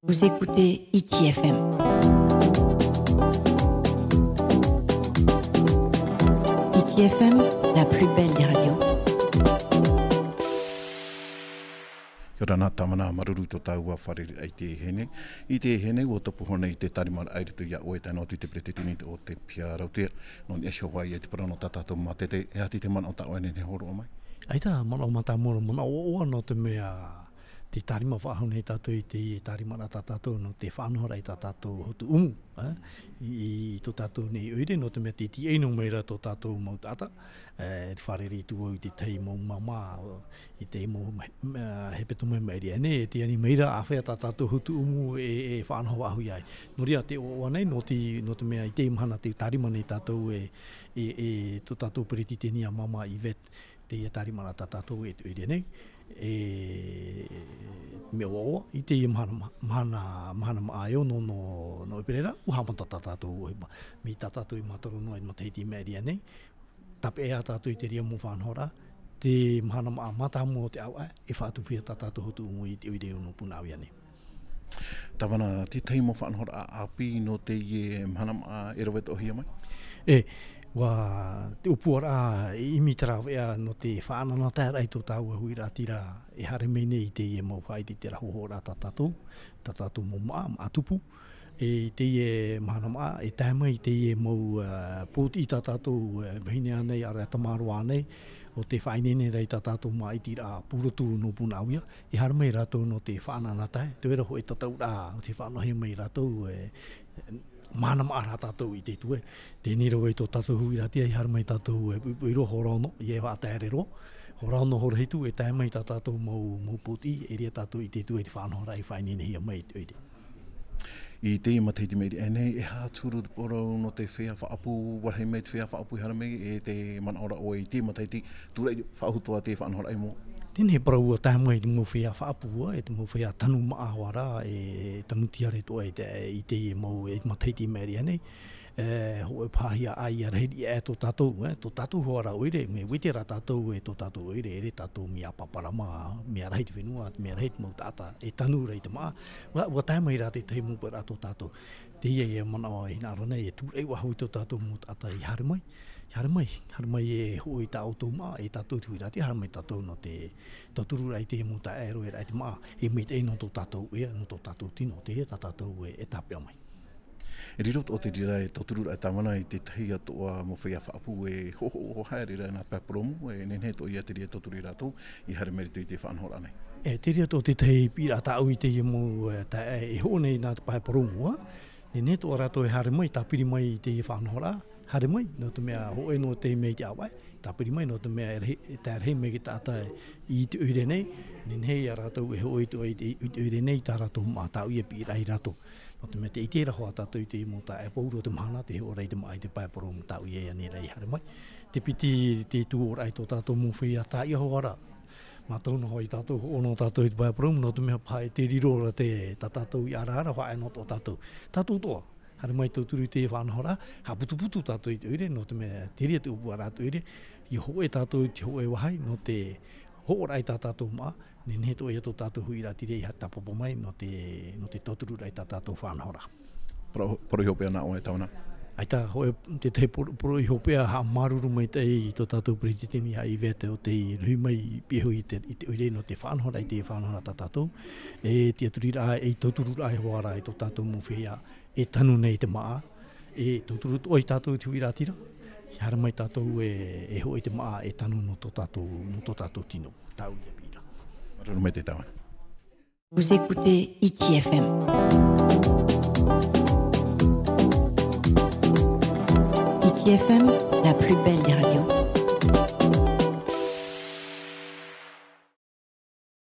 Vous écoutez ITFM. ITFM, la plus belle des radios. Kia ora nā tamana maruru tō tāua whariri ai te hene. I te hene o topu hona i te tarimara airitu ia oe tāna o te pretetini o te pia rautia. No ni esho vai e te parano tātātou mā te e hati te mana o tā oene ne horo o mai. Ai tā mana o mata mora mana o no te mea te tarima whahone tātou i te tarimara tātou no te whanhora i tātou hotu umu. I tō tātou nei oire no te mea te ti eino meira tō tātou mau tāta. E whariri tua i te tei mau mama i te mau hepeto mai mairi. E te ani meira awhea tātou hotu umu e whanhora ahui ai. No ria te o anei no te mea i te imahana te tarima nei tātou tō tātou perititenia mama i vet te tarimara tātou e te oire nei. Me o i te mahana maaio no iperera uhamata tātou mi tātou i matoro no i mateiti mēria nei tape ea tātou i te ria mo whanhora te mahana mata mo te au e whaatupia tātou hotu umu i te oire no punawia nei. Tawana, te tei mo whanhora api no te ie mahana e rawet o hia mai? Wa te upuara i mitrawea no te whaanana tārai tō tāua hui rā tira e hare mene i te ie mau whai te rahoho rā tātou mo maa atupu. E te ie mahana maa e tāma i te ie mau pōti i tātou vahine anei ara tamaru anei o te whainene rei tātou maa i tira purotu no punawia. E hare mei rātou no te whaanana tāi. Te wera hoi tātou rā o te whaanohe mei rātou mana maara tātou i te tue. Tēnei rau e tō tātou hui ratia i haramai tātou i roho rauno, i e wātēre ro. Ho rauno hora hitu e tāmai tātou mau poti, e rea tātou i te tue i te whanhora i whainene hia mai te oide. I te mateiti meiri, nei e hāturu poro no te whea whaapu, warhei mei te whea whaapu i haramai e te manaora o i te mateiti, tūrei whaahutoa te whanhora i mo. Tēnei parau a tāmai te mo whea whaapua, e te mo whea tanu maahwara, e tanutiare toa i te mau e mateiti meiri anei. Ho e pāhia ai a reheri e tō tātou hoara oire, me wetera tātou e tō tātou oire, e re tātou mea paparama, mea rahi te whenua, mea rahi te mau tāta, e tanu rei te maa. Wa tāmai rā te tei mupa rā tō tātou. Te ia e mana o hina aronei, e tūrei wahui tō tātou mau tāta i harimai. Harimai e hoi tā o tō maa, e tātou tui rāti, harimai tātou no te tāturu rai te mo tā ero e rai te maa, e mei te no tō tātou ea, no tō tātou tino, te ea tā tātou e tāpea mai. E rirot o te rira e tōturu rai tāmana i te tahi atoa mo whea whaapu e hoho hae rira nā pēporomu, e nenhe to ia te ria tōturu i rātou, i hare meritu i te whanhora nei. Te ria tō te tahi pira tā au i te ia mo e ho nei nā pēporomu, nenhe to rātou e hare mai, tā piri mai i te ia whanhora, hare mai, no te mea hoe no te mei te awai, tā piri mai no te mea tā rei mei ki tāta i te uire nei, nenhe a rātou e hoe to i te uire nei, tā rātou mā tā uia pira i rātou. No te mea te itera hoa tātou i te mo tā e pauro te mahana, te heo rei te mai te paiporo mo tā uia ia nei rei hare mai. Te piti te tū o rai tō tātou mo whea tā ia hoara. Mā tauna hoi tātou ono tātou i te paiporo mo, no te mea pai te riro ra te tātou i ara hoa e no tō tātou. Tātou toa. Hare mai tō turu te whanhora, ha putu tātou i te uire, no te mea te ria te upua rātou uire, i hoe tātou i te hoe wahai, no te hoorai tātou maa, nenhe to e tō tātou hui rā tirei ha tapopo mai, no te tōturu rai tātou whanhora. Poro i hopea nā oe tauna? Ai tā, hoe te te poro i hopea ha maruru mai te i tō tātou perititini ha i vete o te rui mai piehu i te uire no te whanhora i te whanhora tātou. E te aturi rā e tōturu rai hoara i tō tātou mowhea e tanu nei te maa, e tōturu oi tātou i hui rā tira. Hara mai tātou e hoi te maa e tanu no tō tātou tino. Tāu ia pira. Maruru mai te tawana. Vous écoutez ITFM. ITFM, la plus belle des radios.